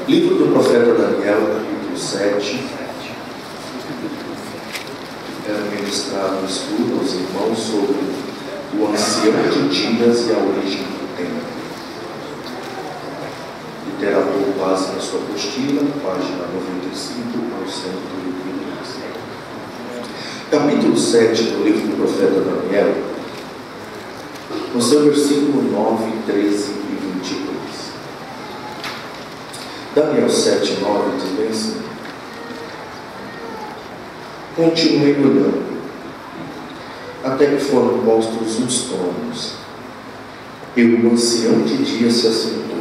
Livro do profeta Daniel, capítulo 7. Era ministrado um estudo aos irmãos sobre o ancião de dias e a origem do tempo. Literatura base na sua apostila, página 95 ao 122. Capítulo 7 do livro do profeta Daniel, no seu versículo 9, 13 e 22. Daniel 7, 9 diz bem assim: continuei olhando, até que foram postos uns tronos, e o ancião de dia se assentou.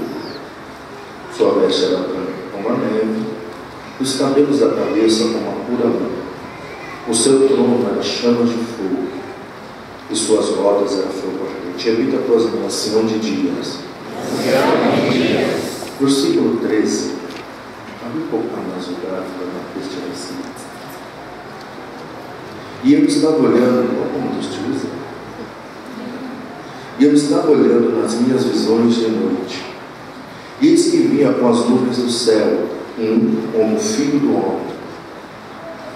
Sua veste era branca como a neve, os cabelos da cabeça como a pura lã. O seu trono era chamas de fogo, e suas rodas eram fogo ardente. Evita a tua mão, ancião de dias. Versículo 13. Abre um pouco mais o gráfico na questão assim. E eu estava olhando, como Deus te usa? E eu estava olhando nas minhas visões de noite. E eis que vinha com as nuvens do céu, como filho do homem,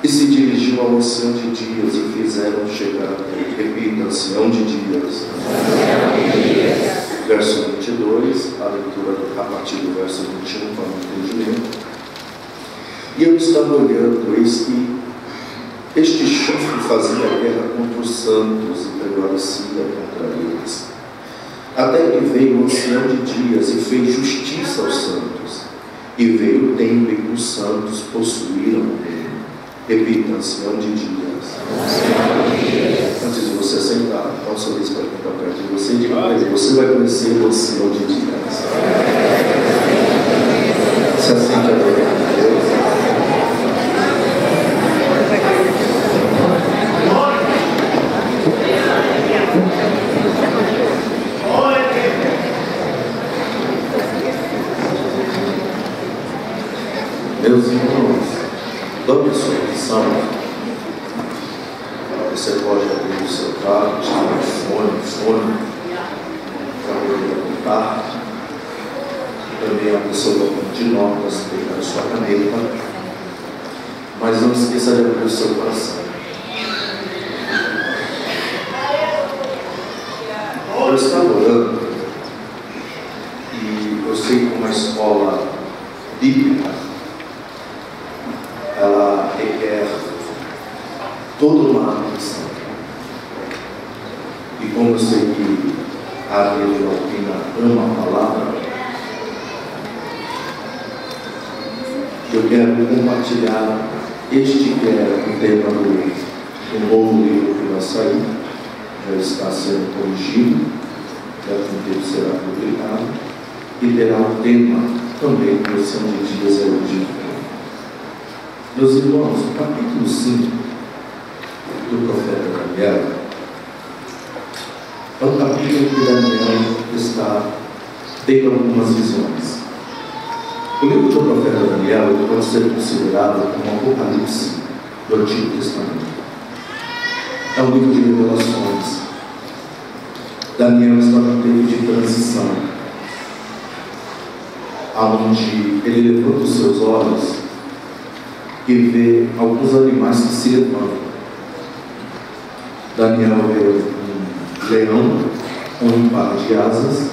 e se dirigiu ao ancião de dias e fizeram chegar a ele. Repita, ancião de dias. Verso 22, a leitura a partir do verso 21 para o entendimento. E eu estava olhando, eis que este chifre fazia guerra contra os santos e prevalecia contra eles. Até que veio o ancião de dias e fez justiça aos santos. E veio o tempo em que os santos possuíram o reino. Repita, ancião de dias. Antes de você sentar, dá um sorriso para quem está perto de você e diga para ele: você vai conhecer o ancião de dias. Se assente adorando a Deus. Meus irmãos, dobre a sua atenção. Você pode abrir o seu carro, tirar o fone, para poder apontar. Também abrir o seu bloco de notas, pegar a sua caneta. Mas não esqueça de abrir o seu coração. Eu estava orando e eu sei que uma escola bíblica ela requer toda uma atenção. E como eu sei que a Igreja Alpina ama a palavra, eu quero compartilhar este que é o tema do novo livro que vai sair. Já está sendo corrigido, já tempo será publicado, e terá o tema também que o Senhor de Dias é o. Meus irmãos, o capítulo 5 do profeta Daniel é um capítulo em que Daniel está tendo algumas visões. O livro do profeta Daniel pode ser considerado como um apocalipse do Antigo Testamento. É um livro de revelações. Daniel está num tempo de transição, onde ele levanta os seus olhos e vê alguns animais que se levantam. Daniel vê um leão com um par de asas.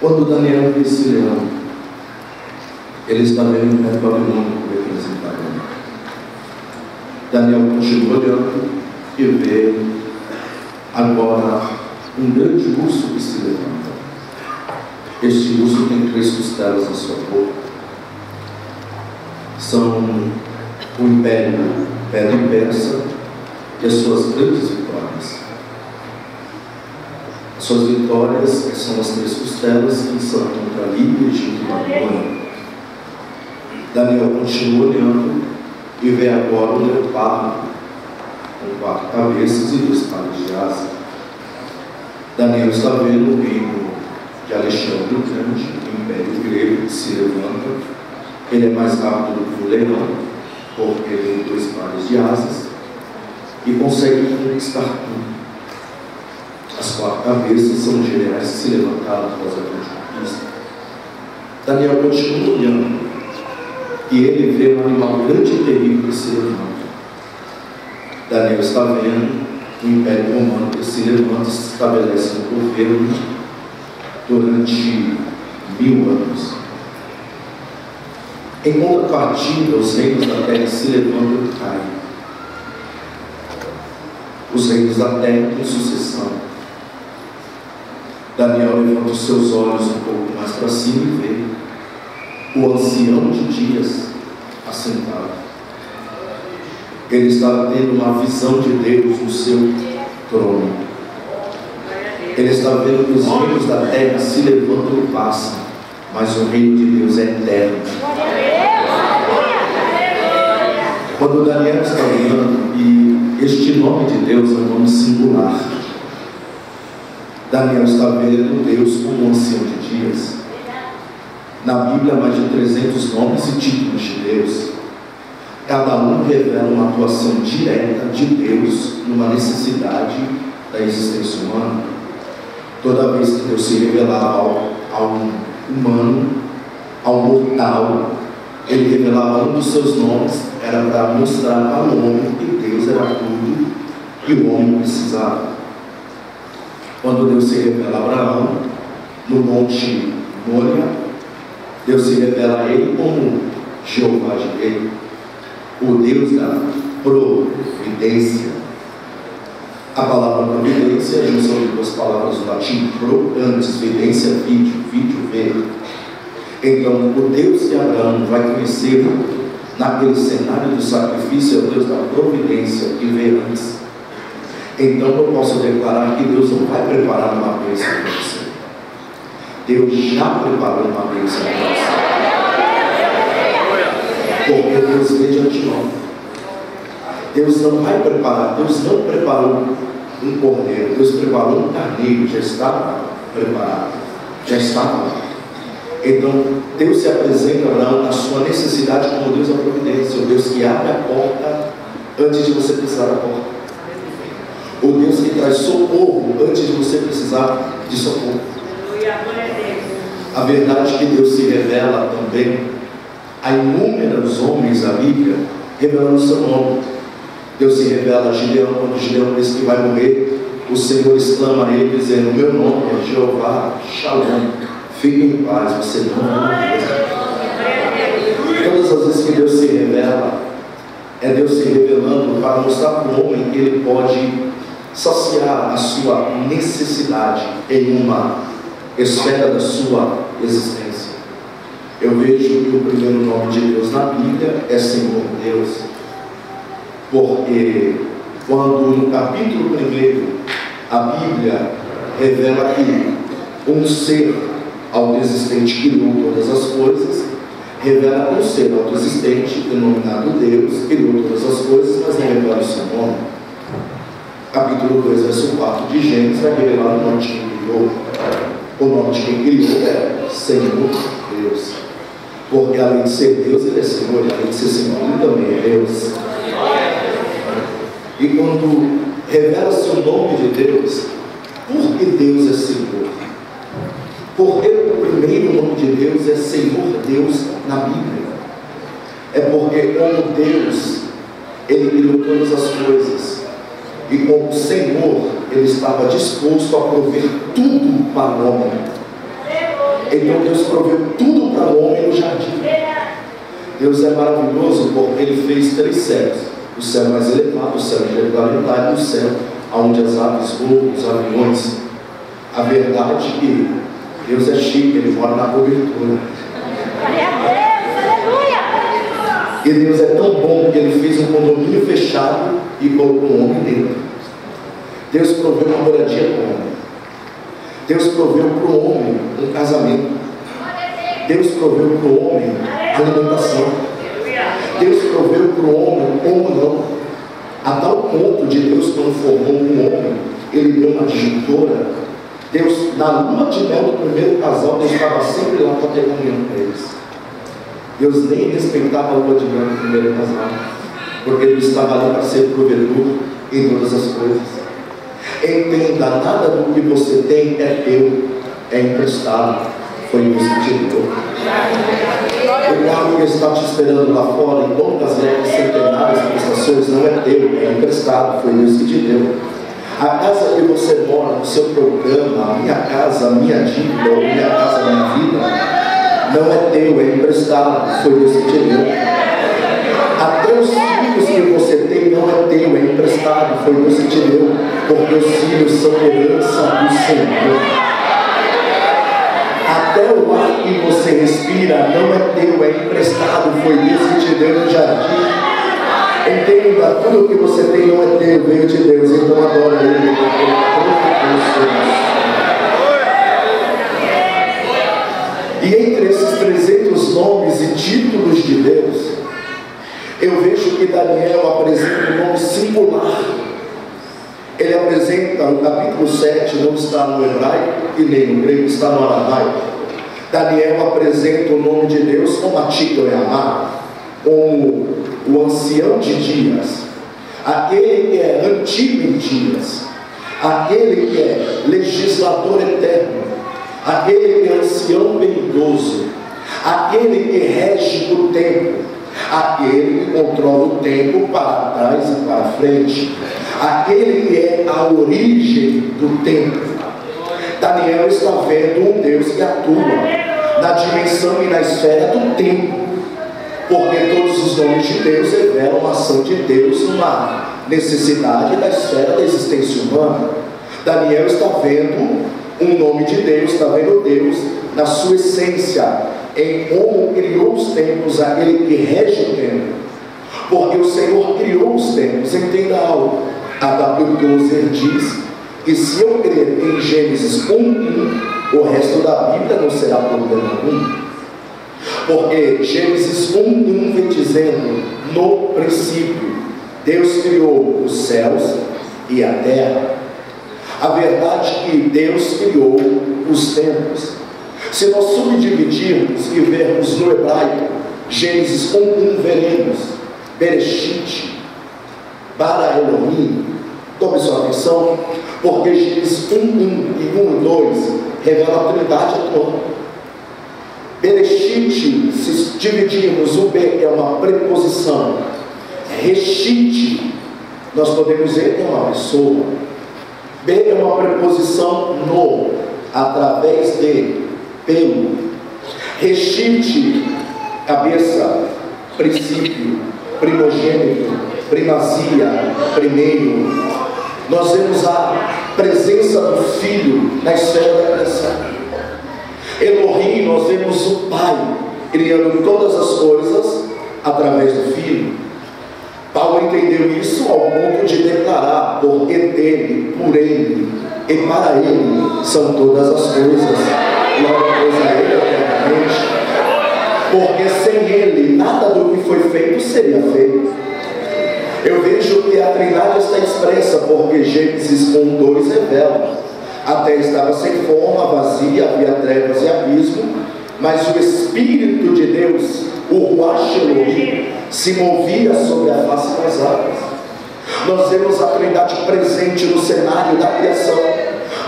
Quando Daniel vê esse leão, ele está vendo um reino babilônico representado. Daniel continua olhando e vê agora um grande urso que se levanta. Este urso tem 3 costelas na sua boca. São o Império Persa e as suas grandes vitórias. As suas vitórias são as 3 costelas que são contra a Líbia, Egito e Babilônia. Daniel continua olhando e vê agora um leopardo com 4 cabeças e 2 pares de asa. Daniel está vendo o reino de Alexandre o Grande, o Império Grego, que se levanta. Ele é mais rápido do que o leão, porque ele tem 2 pares de asas e consegue conquistar tudo. As 4 cabeças são generais que se levantaram após a grande conquista. Daniel continua olhando e ele vê um animal grande e terrível que se levanta. Daniel está vendo o Império Romano que se levanta e se estabelece no governo durante 1000 anos. Em contrapartida, os reinos da terra se levantam e caem. Os reinos da terra em sucessão. Daniel levanta os seus olhos um pouco mais para cima e vê o ancião de dias assentado. Ele estava tendo uma visão de Deus no seu trono. Ele estava vendo que os reinos da terra se levantam e passam, mas o reino de Deus é eterno. Quando Daniel está olhando, e este nome de Deus é um nome singular, Daniel está vendo Deus como um ancião de dias. Na Bíblia há mais de 300 nomes e títulos de Deus. Cada um revela uma atuação direta de Deus numa necessidade da existência humana. Toda vez que Deus se revelava ao humano, ao mortal, ele revelava um dos seus nomes, era para mostrar ao homem que Deus era tudo que o homem precisava. Quando Deus se revela a Abraão, no monte Moria, Deus se revela a ele como Jeová Jireh, o Deus da providência. A palavra providência é a junção de duas palavras do latim, pro, antes, vidência, vídeo, ver. Então, o Deus que Abraão vai conhecer naquele cenário do sacrifício é o Deus da providência que vê antes. Então, eu posso declarar que Deus não vai preparar uma bênção para você. Deus já preparou uma bênção para você. Porque Deus vê de antemão. Deus não vai preparar, Deus não preparou um cordeiro, Deus preparou um carneiro, já estava preparado, já estava lá. Então, Deus se apresenta a Abraão na sua necessidade como Deus da providência, o Deus que abre a porta antes de você precisar da porta, o Deus que traz socorro antes de você precisar de socorro. A verdade é que Deus se revela também a inúmeros homens da Bíblia, revelando o seu nome. Deus se revela a Gideão, quando Gideão diz que vai morrer, o Senhor exclama a ele dizendo: meu nome é Jeová Shalom, fique em paz, você não vai morrer. Todas as vezes que Deus se revela, é Deus se revelando para mostrar para o homem que ele pode saciar a sua necessidade em uma esfera da sua existência. Eu vejo que o primeiro nome de Deus na Bíblia é Senhor Deus, porque quando no capítulo 1 a Bíblia revela que um ser autoexistente criou todas as coisas, revela um ser autoexistente denominado Deus, criou todas as coisas, mas não revela o seu nome. Capítulo 2, verso 4 de Gênesis vai revelar o nome de quem criou. O nome de quem criou é Senhor Deus. Porque além de ser Deus, Ele é Senhor, e além de ser Senhor, Ele também é Deus. E quando revela-se o nome de Deus, por que Deus é Senhor? Porque o primeiro nome de Deus é Senhor Deus na Bíblia. É porque como Deus, Ele criou todas as coisas. E como Senhor, Ele estava disposto a prover tudo para o homem. Então Deus proveu tudo para o homem no jardim. Deus é maravilhoso porque Ele fez 3 céus: o céu mais elevado, o céu de regularidade, e o céu onde as aves voam, os aviões. A verdade é que Deus é chique, Ele mora na cobertura. E Deus é tão bom que Ele fez um condomínio fechado e colocou um homem dentro. Deus proveu uma moradia para o homem. Deus proveu para o homem um casamento. Deus proveu para o homem alimentação. Deus proveu para o homem comunhão. A tal ponto de Deus, quando formou um homem, Ele deu uma disjuntora. Deus, na lua de mel do primeiro casal, Deus estava sempre lá para ter comunhão com eles. Deus nem respeitava a lua de mel do primeiro casal, porque Ele estava ali para ser provedor em todas as coisas. Entenda, nada do que você tem é teu, é emprestado, foi Deus que te deu. está te esperando lá fora em longas léguas centenárias de prestações não é teu, é emprestado, foi Deus que te deu. A casa que você mora, o seu programa, a minha casa, a minha dívida, ou minha casa, a minha vida, não é teu, é emprestado, foi Deus que te deu. Até os filhos que você tem não é teu, é emprestado, foi Deus que te deu, porque os filhos são herança do Senhor. Até o ar que você respira não é teu, é emprestado, foi Deus que te deu no jardim. Entenda, tudo que você tem não é teu, veio de Deus, então adora Ele. E entre esses 300 nomes e títulos de Deus, eu vejo que Daniel apresenta um nome singular. Ele apresenta, no capítulo 7, não está no hebraico e nem no grego, está no aramaico. Daniel apresenta o nome de Deus como Atikloyamá, como o ancião de dias, aquele que é antigo em dias, aquele que é legislador eterno, aquele que é ancião belidoso, aquele que rege o tempo, aquele que controla o tempo para trás e para frente, aquele que é a origem do tempo. Daniel está vendo um Deus que atua na dimensão e na esfera do tempo, porque todos os nomes de Deus revelam a ação de Deus numa necessidade da esfera da existência humana. Daniel está vendo um nome de Deus, está vendo Deus na sua essência, em como criou os tempos, aquele que rege o tempo, porque o Senhor criou os tempos. Entenda algo, A.W. Tozer diz que se eu crer em Gênesis 1:1, o resto da Bíblia não será problema algum, porque Gênesis 1:1 vem dizendo: no princípio Deus criou os céus e a terra. A verdade é que Deus criou os tempos. Se nós subdividirmos e vermos no hebraico Gênesis 1:1, veremos Bereshit, Bara Elohim. Tome sua atenção, porque Gênesis 1:1 e 1:2 revela a Trindade atuando. Bereshit, se dividirmos, o B é uma preposição. Reshit, nós podemos dizer que é uma pessoa. B é uma preposição no, através de, pelo. Reshit, cabeça, princípio, primogênito, primazia, primeiro. Nós vemos a presença do Filho na esfera da criação. Elohim, nós vemos o Pai criando todas as coisas através do Filho. Paulo entendeu isso ao ponto de declarar: porque dele, por ele e para ele são todas as coisas. Glória a ele eternamente. Porque sem ele nada do que foi feito seria feito. Eu vejo que a Trindade está expressa, porque Gênesis 1:2 revela: a terra estava sem forma, vazia, havia trevas e abismo, mas o Espírito de Deus, o Ruach Elohim, se movia sobre a face das águas. Nós vemos a Trindade presente no cenário da criação.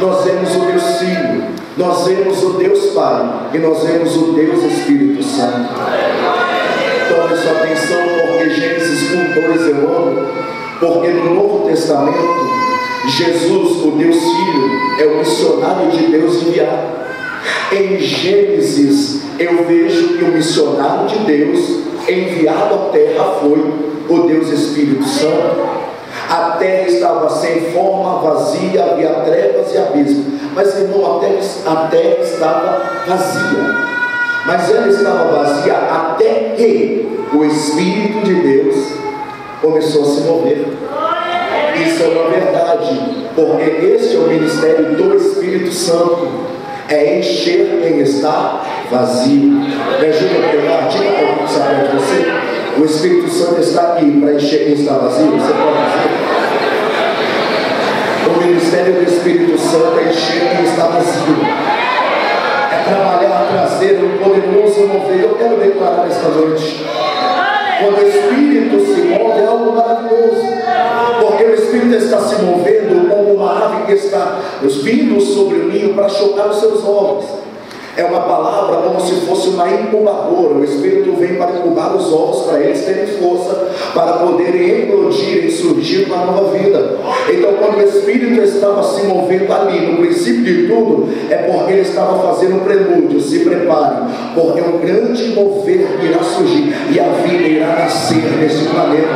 Nós vemos o Deus Filho, nós vemos o Deus Pai e nós vemos o Deus Espírito Santo. Tome sua atenção, porque Gênesis 1:2 eu amo, porque no Novo Testamento Jesus, o Deus Filho, é o missionário de Deus enviado. Em Gênesis eu vejo que o missionário de Deus enviado à terra foi o Deus Espírito Santo. A terra estava sem forma, vazia, havia trevas e abismo. Mas irmão, a terra estava vazia. Mas ela estava vazia até que o Espírito de Deus começou a se mover. Isso é uma verdade, porque este é o ministério do Espírito Santo, é encher quem está vazio. Me ajuda a pegar, diga para alguém que está perto de você: o Espírito Santo está aqui para encher quem está vazio. Você pode dizer? O ministério do Espírito Santo é encher quem está vazio, é trabalhar, trazer um poderoso mover. Eu quero declarar esta noite: quando o Espírito se move, é algo maravilhoso, porque o Espírito está se movendo como uma ave que está vindo sobre o ninho para chocar os seus ovos. É uma palavra como se fosse uma incubadora. O Espírito vem para incubar os ovos, para eles terem força, para poderem eclodir e surgir uma nova vida. Então, quando o Espírito estava se movendo ali, no princípio de tudo, é porque ele estava fazendo um prelúdio. Se preparem, porque um grande mover irá surgir e a vida irá nascer nesse planeta.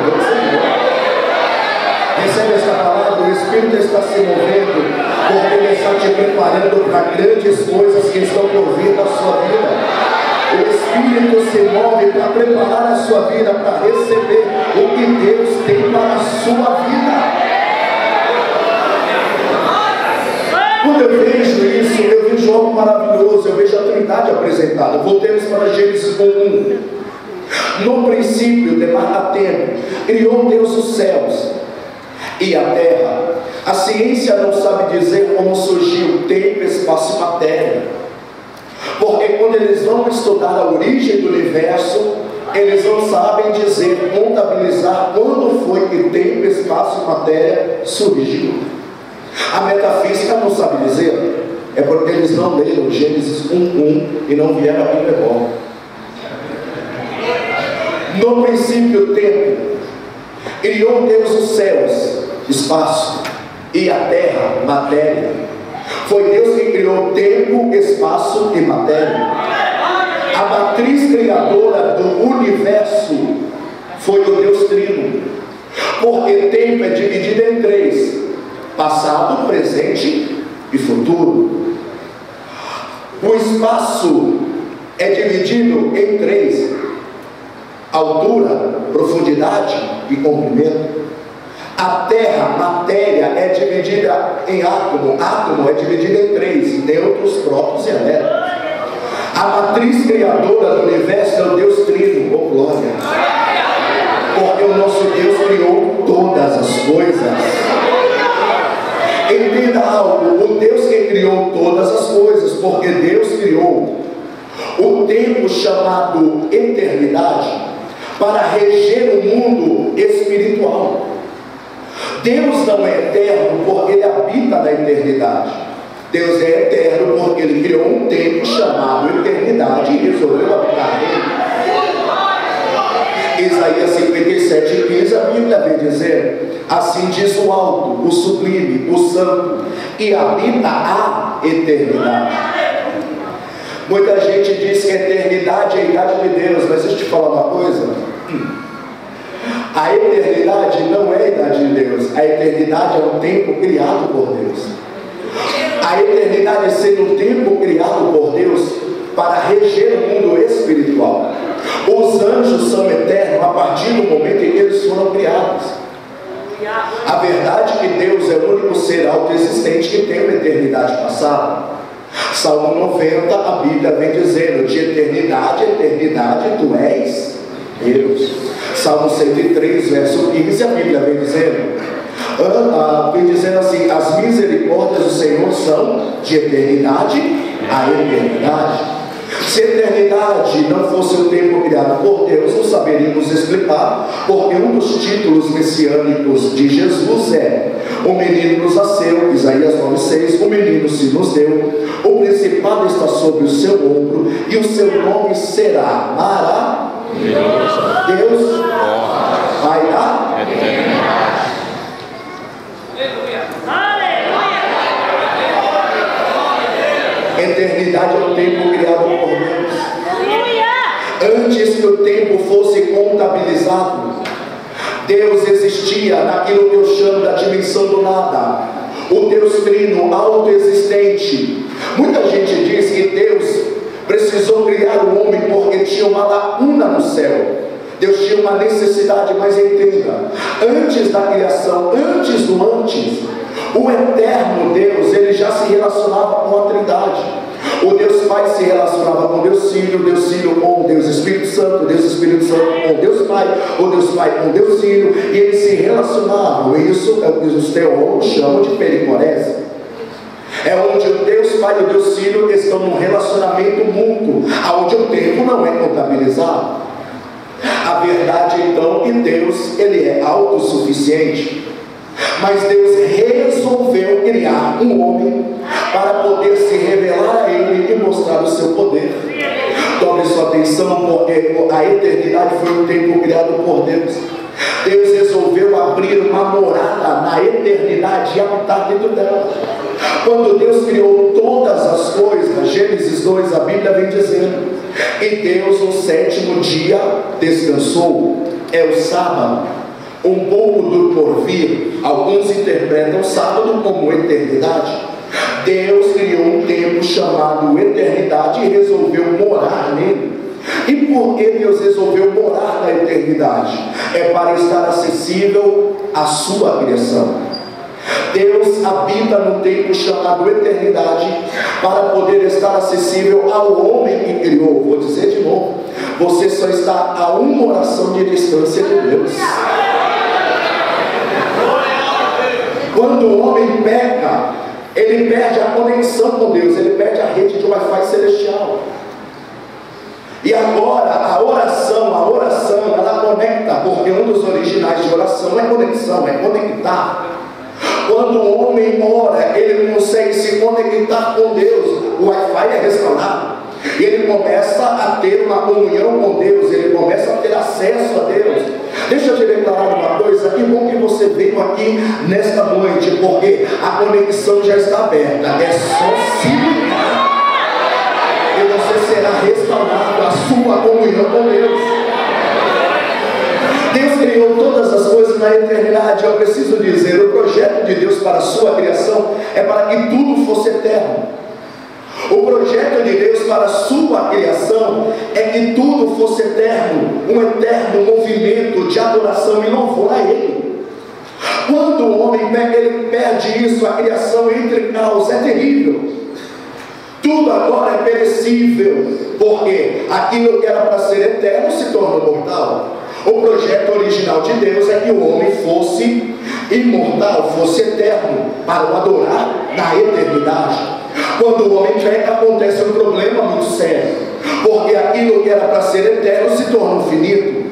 Recebe essa palavra, o Espírito está se movendo, porque ele está te preparando para grandes coisas que estão por vir na sua vida. O Espírito se move para preparar a sua vida, para receber o que Deus tem para a sua vida. Quando eu vejo isso, eu vejo algo maravilhoso, eu vejo a Trindade apresentada. Voltemos para Gênesis 1:1. No princípio, de tempo, criou Deus os céus e a terra. A ciência não sabe dizer como surgiu tempo, espaço e matéria, porque quando eles vão estudar a origem do universo, eles não sabem dizer, contabilizar quando foi que tempo, espaço e matéria surgiu. A metafísica não sabe dizer, é porque eles não leram Gênesis 1:1 e não vieram a Bíblia igual. No princípio, tempo, criou Deus os céus, espaço, e a terra, matéria. Foi Deus que criou tempo, espaço e matéria. A matriz criadora do universo foi o Deus Trino, porque tempo é dividido em três: passado, presente e futuro. O espaço é dividido em três: altura, profundidade e comprimento. A terra, matéria, é dividida em átomo. Átomo é dividido em três: nêutrons, prótons e elétrons. A matriz criadora do universo é o Deus Trino, oh glória, porque o nosso Deus criou todas as coisas. Entenda algo: o Deus que criou todas as coisas, porque Deus criou o tempo chamado eternidade para reger o mundo espiritual. Deus não é eterno porque ele habita na eternidade. Deus é eterno porque ele criou um tempo chamado eternidade e resolveu habitar nele. Isaías 57:15, a Bíblia vem dizer: assim diz o alto, o sublime, o santo, e habita a eternidade. Muita gente diz que a eternidade é a idade de Deus, mas deixa eu te falar uma coisa: a eternidade não é a idade de Deus. A eternidade é um tempo criado por Deus. A eternidade é sendo um tempo criado por Deus para reger o mundo espiritual. Os anjos são eternos a partir do momento em que eles foram criados. A verdade é que Deus é o único ser autoexistente que tem uma eternidade passada. Salmo 90, a Bíblia vem dizendo: de eternidade a eternidade tu és Deus. Salmo 103, verso 15, a Bíblia vem dizendo assim: as misericórdias do Senhor são de eternidade a eternidade. Se a eternidade não fosse o tempo criado por Deus, não saberíamos explicar, porque um dos títulos messiânicos de Jesus é: o menino nos nasceu, Isaías 9:6, o menino se nos deu, o principado está sobre o seu ombro, e o seu nome será maravilhoso. Deus, Pai da eternidade. Eternidade é o tempo criado por Deus. Antes que o tempo fosse contabilizado, Deus existia naquilo que eu chamo da dimensão do nada. O Deus Trino, autoexistente. Muita gente diz que Deus precisou criar o homem porque tinha uma lacuna no céu. Deus tinha uma necessidade, mas entenda: antes da criação, antes do antes, o eterno Deus, ele já se relacionava com a Trindade. O Deus Pai se relacionava com Deus Filho com Deus Espírito Santo com Deus Pai, o Deus Pai com Deus Filho, e eles se relacionavam. Isso é o que os teólogos chamam de pericorese. É onde o Deus Pai e o Deus Filho estão num relacionamento mútuo, onde o tempo não é contabilizado. A verdade então é que Deus, ele é autossuficiente. mas Deus resolveu criar um homem para poder se revelar a ele e mostrar o seu poder. Tome sua atenção, porque a eternidade foi um tempo criado por Deus. Deus resolveu abrir uma morada na eternidade e habitar dentro dela. Quando Deus criou todas as coisas, Gênesis 2, a Bíblia vem dizendo: e Deus no sétimo dia descansou. É o sábado. Um pouco do porvir, alguns interpretam o sábado como eternidade. Deus criou um tempo chamado eternidade e resolveu morar nele. E por que Deus resolveu morar na eternidade? É para estar acessível à sua criação. Deus habita no tempo chamado eternidade para poder estar acessível ao homem que criou. Vou dizer de novo: você só está a uma oração de distância de Deus. Quando o homem peca, ele perde a conexão com Deus, ele perde a rede de Wi-Fi celestial. E agora a oração, ela conecta, porque um dos originais de oração é conexão, é conectar. Quando o homem ora, ele consegue se conectar com Deus, o Wi-Fi é restaurado. E ele começa a ter uma comunhão com Deus, ele começa a ter acesso a Deus. Deixa eu te declarar uma coisa: que bom que você veio aqui nesta noite, porque a conexão já está aberta, é só se ligar e você será restaurado a sua comunhão com Deus. Deus criou todas as coisas na eternidade. Eu preciso dizer, o projeto de Deus para a sua criação é para que tudo fosse eterno. O projeto de Deus para a sua criação é que tudo fosse eterno, um eterno movimento de adoração e louvor a Ele. Quando o homem ele perde isso, a criação entra em caos, é terrível. Tudo agora é perecível, porque aquilo que era para ser eterno se torna mortal. O projeto original de Deus é que o homem fosse imortal, fosse eterno, para o adorar na eternidade. Quando o homem peca, acontece um problema muito sério, porque aquilo que era para ser eterno se torna finito.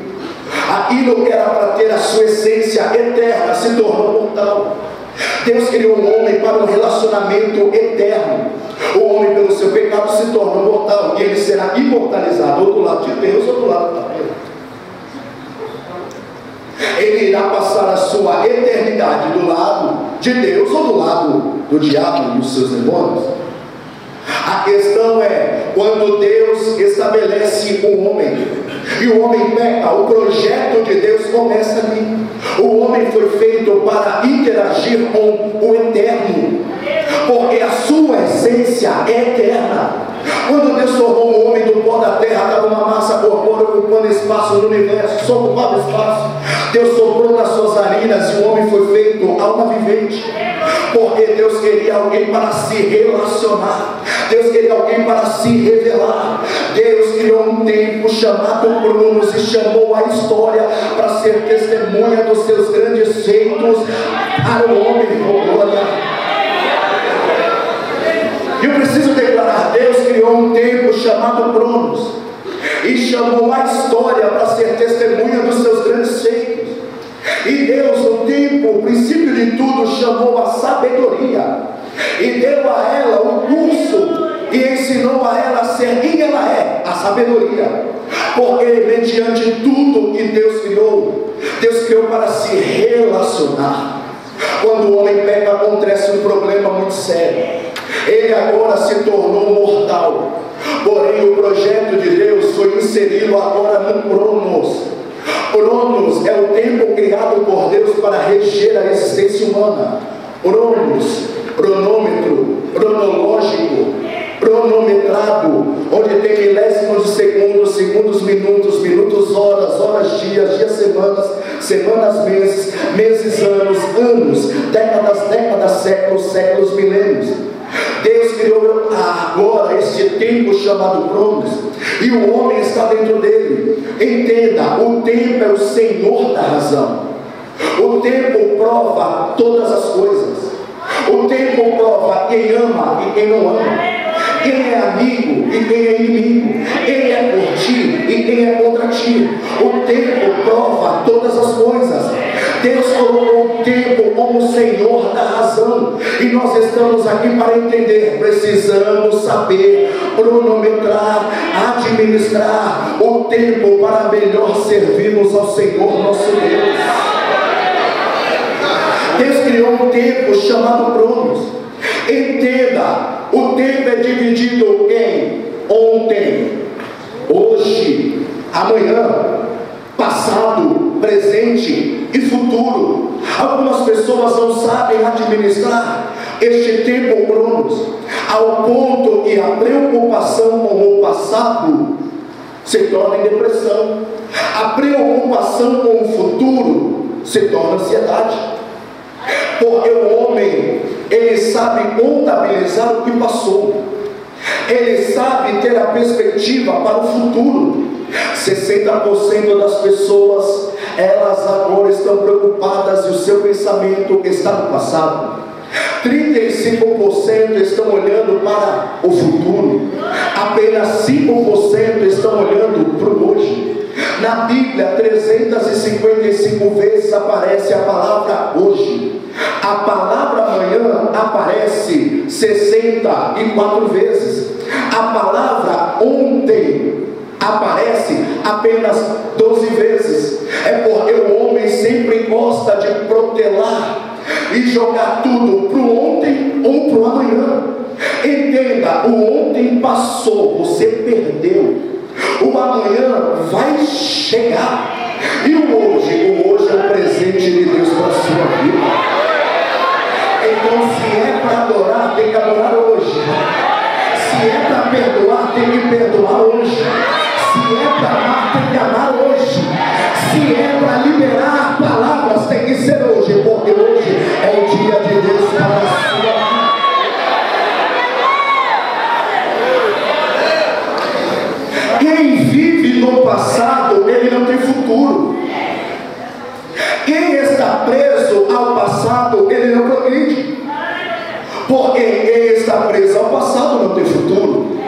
Aquilo que era para ter a sua essência eterna se tornou mortal. Deus criou o homem para um relacionamento eterno. O homem, pelo seu pecado, se torna mortal, e ele será imortalizado, ou do lado de Deus ou do lado da terra. Ele irá passar a sua eternidade do lado de Deus ou do lado do diabo e dos seus demônios. A questão é, quando Deus estabelece o homem e o homem peca, o projeto de Deus começa ali. O homem foi feito para interagir com o eterno, porque a sua essência é eterna. Quando Deus tornou o homem do pó da terra, estava uma massa corpórea ocupando espaço no universo, só ocupava espaço. Deus soprou nas suas narinas e o homem foi feito alma vivente, porque Deus queria alguém para se relacionar, Deus queria alguém para se revelar. Deus criou um tempo chamado Cronos e chamou a história para ser testemunha dos seus grandes feitos para o homem. Eu preciso declarar: Deus criou um tempo chamado Cronos e chamou a história para ser testemunha dos seus grandes feitos. E Deus, no tempo, o princípio de tudo, chamou a sabedoria e deu a ela o curso e ensinou a ela a ser quem ela é, a sabedoria. Porque mediante tudo que Deus criou para se relacionar. Quando o homem peca, acontece um problema muito sério. Ele agora se tornou mortal. Porém, o projeto de Deus foi inseri-lo agora no Cronos. Cronos é o tempo criado por Deus para reger a existência humana. Cronos, cronômetro, cronológico, cronometrado, onde tem milésimos de segundos, segundos, minutos, minutos, horas, horas, dias, dias, semanas, semanas, meses, meses, anos, anos, décadas, décadas, séculos, séculos, milênios. Deus criou agora este tempo chamado Cronos, e o homem está dentro dele. Entenda, o tempo é o senhor da razão. O tempo prova todas as coisas. O tempo prova quem ama e quem não ama, quem é amigo e quem é inimigo, quem é por ti e quem é contra ti. O tempo prova todas as coisas. Deus colocou o tempo como Senhor da razão. E nós estamos aqui para entender. Precisamos saber cronometrar, administrar o tempo para melhor servirmos ao Senhor nosso Deus. Deus criou um tempo chamado Cronos. Entenda, o tempo é dividido em ontem, hoje, amanhã, passado, presente e futuro. Algumas pessoas não sabem administrar este tempo Cronos, ao ponto que a preocupação com o passado se torna em depressão, a preocupação com o futuro se torna ansiedade. Porque o homem, ele sabe contabilizar o que passou, ele sabe ter a perspectiva para o futuro. 60% das pessoas, elas agora estão preocupadas e o seu pensamento está no passado. 35% estão olhando para o futuro. Apenas 5% estão olhando para o hoje. Na Bíblia, 355 vezes aparece a palavra hoje. A palavra amanhã aparece 64 vezes. A palavra ontem aparece apenas 12 vezes. É porque o homem sempre gosta de protelar e jogar tudo para o ontem ou para o amanhã. Entenda, o ontem passou, você perdeu. O amanhã vai chegar. E o hoje é o presente de Deus para a sua vida. Então, se é para adorar, tem que adorar hoje. Se é para perdoar, tem que perdoar hoje. Se é para amar, tem que amar hoje. Se é para liberar palavras, tem que ser hoje, porque hoje é o dia de Deus para a sua vida. Quem vive no passado, ele não tem futuro. Quem está preso ao passado, ele não progride. Porque quem está preso ao passado não tem futuro.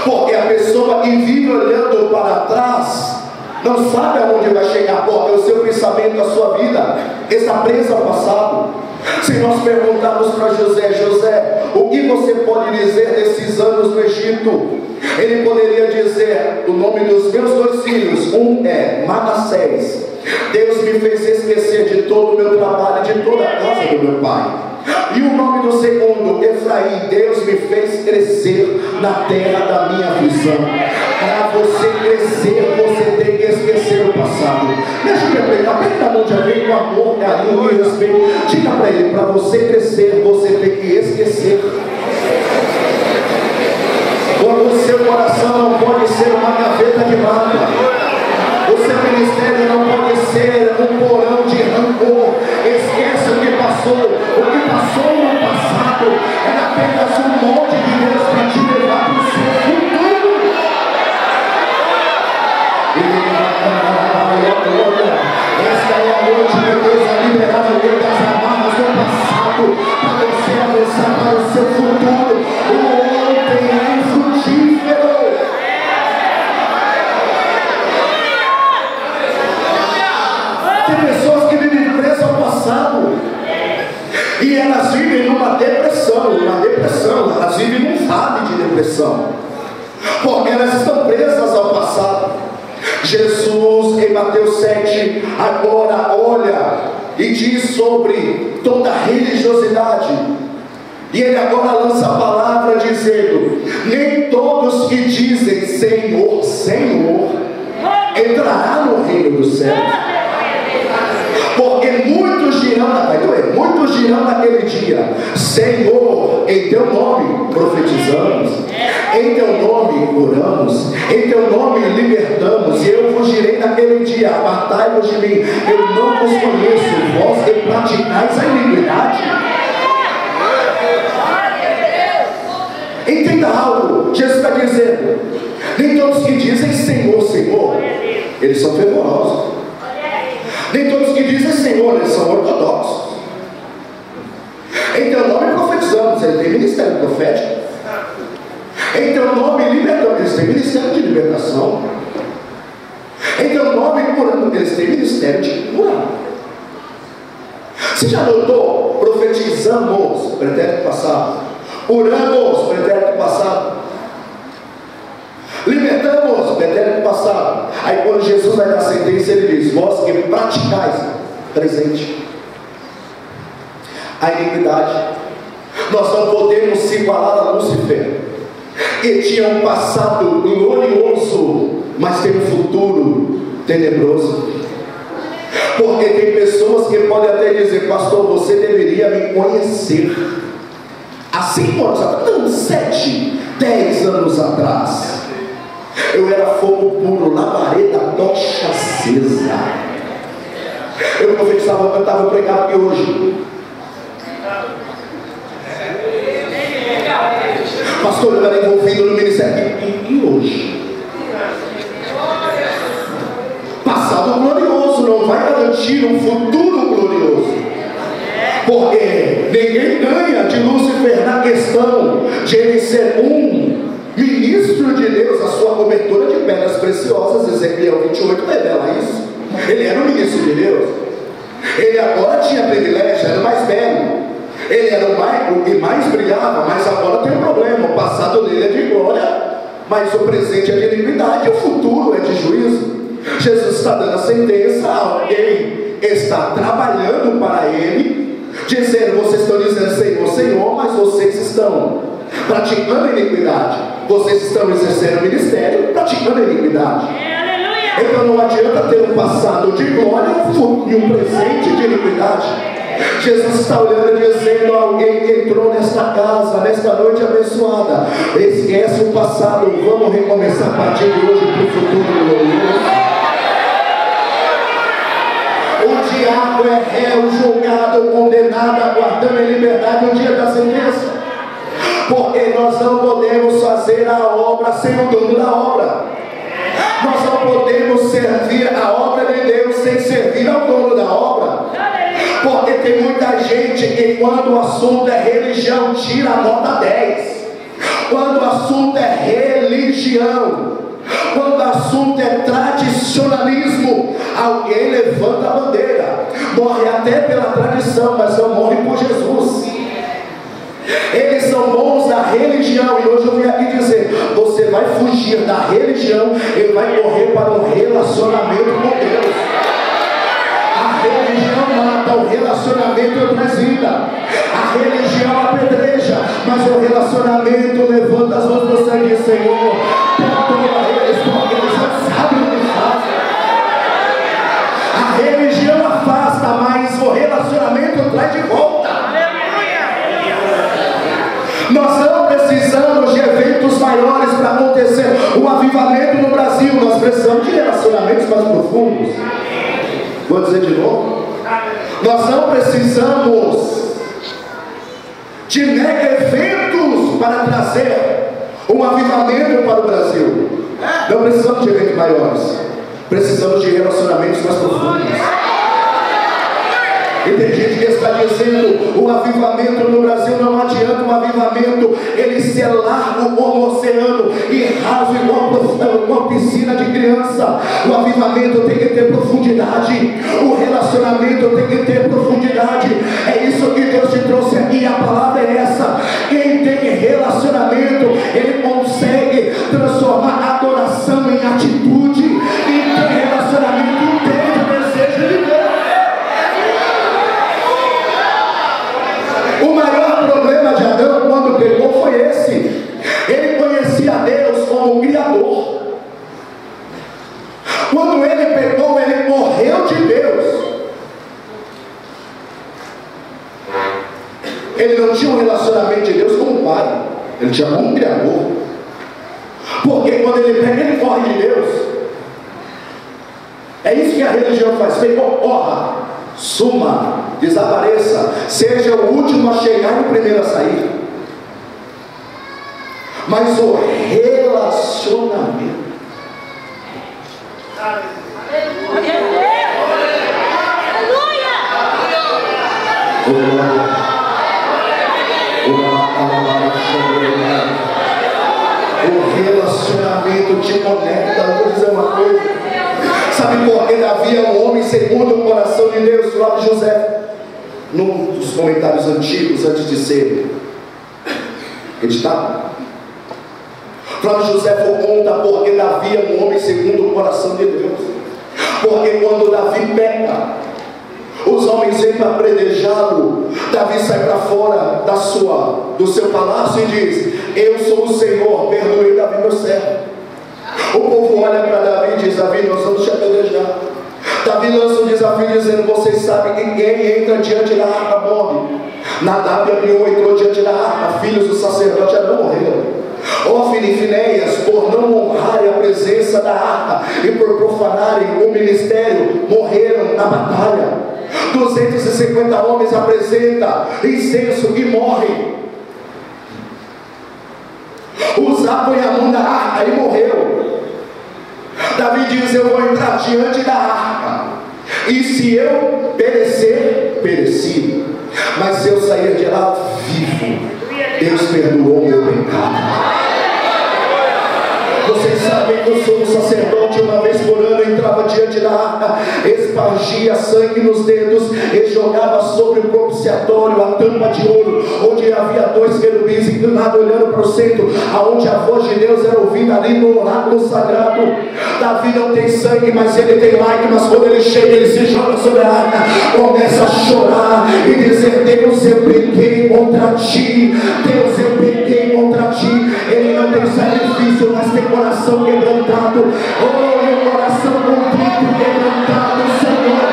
Porque a pessoa que vive olhando para trás não sabe aonde vai chegar, porque o seu pensamento, a sua vida está presa ao passado. Se nós perguntarmos para José: José, o que você pode dizer desses anos no Egito? Ele poderia dizer o nome dos meus 2 filhos. Um é Manassés. Deus me fez esquecer de todo o meu trabalho, de toda a casa do meu pai. E o nome do segundo, Efraim. Deus me fez crescer na terra da minha visão. Para você crescer, você tem que esquecer o passado. Deixa eu interpretar, pega a mão de alguém com amor, carinho e respeito. Diga para ele: para você crescer, você tem que esquecer. Quando o seu coração não pode ser uma gaveta de mata, o seu ministério não pode ser um porão de rancor. Esquece o que passou. O que passou no passado era apenas um molde de Deus para te levar para o seu futuro. Esta é a noite de Deus a liberar o meio das amarras do passado, para você avançar para o seu futuro. O ontem é infrutífero. Tem pessoas que vivem presas ao passado e elas vivem numa depressão, elas vivem num vale de depressão, porque elas estão presas ao passado. Jesus, em Mateus 7, agora olha e diz sobre toda a religiosidade, e ele agora lança a palavra dizendo: nem todos que dizem Senhor, Senhor entrará no reino dos céus. Porque muitos dirão naquele dia: Senhor, em teu nome profetizamos, em teu nome curamos, em teu nome libertamos. E eu vos direi naquele dia: apartai-vos de mim, eu não vos conheço, vós que praticais a iniquidade. Entenda algo, Jesus está dizendo: nem todos que dizem Senhor, Senhor, eles são fervorosos. Nem todos que dizem Senhor, eles são ortodoxos. Em teu nome profetizamos, eles têm ministério profético. Em teu nome libertamos, eles têm ministério de libertação. Em teu nome curamos, eles têm ministério de curar. Você já notou? Profetizamos, pretérito passado. Oramos, pretérito passado. Libertamos, pretérito passado. Aí quando Jesus vai dar sentença, ele diz: vós que praticais, presente, a iniquidade. Nós não podemos se igualar a Lúcifer, que tinha um passado glorioso, mas tem um futuro tenebroso. Porque tem pessoas que podem até dizer: pastor, você deveria me conhecer há 5 anos atrás, não, 7, 10 anos atrás. Eu era fogo puro, labareda, tocha acesa. Eu profetizava, cantava, eu pregava aqui hoje. Pastor, eu era envolvido no ministério. E hoje? Passado glorioso não vai garantir um futuro glorioso. Porque ninguém ganha de Lúcifer na questão de ele ser um ministro de Deus, a sua cobertura de pedras preciosas. Ezequiel 28 revela isso. Ele era um ministro de Deus. Ele agora tinha privilégio, era o mais velho. Ele era o que mais brilhava, mas agora tem um problema. O passado dele é de glória, mas o presente é de iniquidade, e o futuro é de juízo. Jesus está dando a sentença, alguém está trabalhando para ele, dizendo: vocês estão dizendo Senhor, Senhor, mas vocês estão praticando iniquidade, vocês estão exercendo o ministério, praticando iniquidade. Então não adianta ter um passado de glória e um presente de iniquidade. Jesus está olhando e dizendo: alguém que entrou nesta casa, nesta noite abençoada, esquece o passado, vamos recomeçar a partir de hoje para o futuro glorioso. O diabo é réu, julgado, condenado, aguardando em liberdade o dia da sentença. Porque nós não podemos fazer a obra sem o dono da obra. Nós não podemos servir a obra de Deus sem servir ao dono da obra. Porque tem muita gente que, quando o assunto é religião, tira a nota 10. Quando o assunto é religião, quando o assunto é tradicionalismo, alguém levanta a bandeira, morre até pela tradição, mas não morre por Jesus. Eles são bons da religião, e hoje eu vim aqui dizer: você vai fugir da religião e vai correr para um relacionamento com Deus. A religião mata, o relacionamento traz vida. A religião apedreja, mas o relacionamento levanta as mãos para o céu e diz: Senhor, perdoa eles, porque eles não sabem o que fazem. A religião afasta, mas o relacionamento traz de volta. Nós não precisamos de eventos maiores para acontecer um avivamento no Brasil. Nós precisamos de relacionamentos mais profundos. Vou dizer de novo: nós não precisamos de mega eventos para trazer um avivamento para o Brasil. Não precisamos de eventos maiores, precisamos de relacionamentos mais profundos. E tem gente que está dizendo: o avivamento no Brasil não adianta um avivamento, ele ser largo como o oceano e raso igual uma piscina de criança. O avivamento tem que ter profundidade, o relacionamento tem que ter profundidade. É isso que Deus te trouxe aqui, a palavra é essa: quem tem relacionamento, ele consegue transformar a adoração em atitude. Quem tem relacionamento entende o desejo de Deus. O maior problema de Adão quando pecou foi esse: ele conhecia Deus como Criador. Quando ele pecou, ele morreu de Deus. Ele não tinha um relacionamento de Deus como Pai, ele tinha como Criador. Porque quando ele pega, ele corre de Deus. É isso que a religião faz: pecou, corra, suma, desapareça, seja o último a chegar e o primeiro a sair. Mas o relacionamento, o relacionamento te conecta. Vou dizer uma coisa: sabe por que Davi é um homem segundo o coração de Deus? Flávio José, num dos comentários antigos, antes de ser editado, Flávio José conta porque Davi é um homem segundo o coração de Deus. Porque quando Davi peca, os homens vêm para predejá-lo. Davi sai para fora do seu palácio e diz: eu sou o Senhor, perdoei Davi meu servo. O povo olha para Davi e diz: Davi, nós vamos te apedrejar. Davi lança um desafio dizendo: vocês sabem que quem entra diante da arca morre. Nadab e Abiú entrou diante da arca, filhos do sacerdote Arão morreram. Ofni e Finéias, por não honrarem a presença da arca e por profanarem o ministério, morreram na batalha. 250 homens apresentam incenso e morrem. Uzá põe a mão na arca e morreu. Davi diz: eu vou entrar diante da arca, e se eu perecer, pereci, mas se eu sair de lá vivo, Deus perdoou o meu pecado. Vocês sabem que eu sou um sacerdote, uma vez por ano eu entrava diante da arca, espargia sangue nos dedos e jogava sobre o propiciatório a tampa de ouro, onde havia 2 querubins inclinados olhando para o centro, aonde a voz de Deus era ouvida ali no oráculo sagrado. Davi não tem sangue, mas ele tem lágrimas. Quando ele chega, ele se joga sobre a arca, começa a chorar e dizer: Deus, eu pequei contra ti, Deus, eu pequei contra ti. Ele não tem sacrifício, mas tem coração quebrantado. Oh, meu coração contrito, quebrantado, Senhor.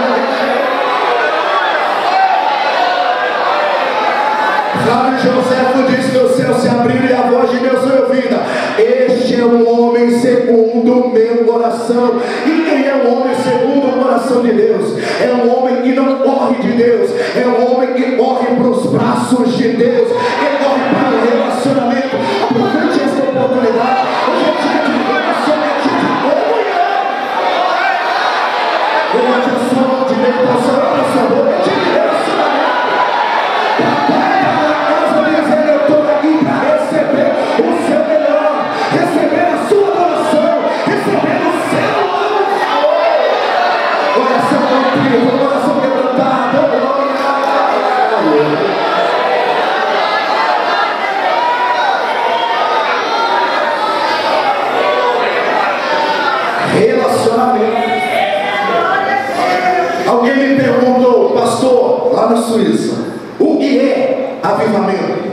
Flávio José diz que os céus se abriram e a voz de Deus foi ouvida: este é um homem segundo o meu coração. E quem é um homem segundo o coração de Deus? É um homem que não corre de Deus, é um homem que corre para os braços de Deus, que corre para o relacionamento. Aproveite esta oportunidade. Hoje é dia de relação, é dia de comunhão. Levante a sua mão direita para a sua boca, é dia de relacionamento. Papai está na casa dizendo: eu estou aqui para receber o seu melhor, receber a sua adoração, receber o seu amor. Coração contrito, coração quebrantado. Relacionamento. Alguém me perguntou: pastor, lá na Suíça, o que é avivamento?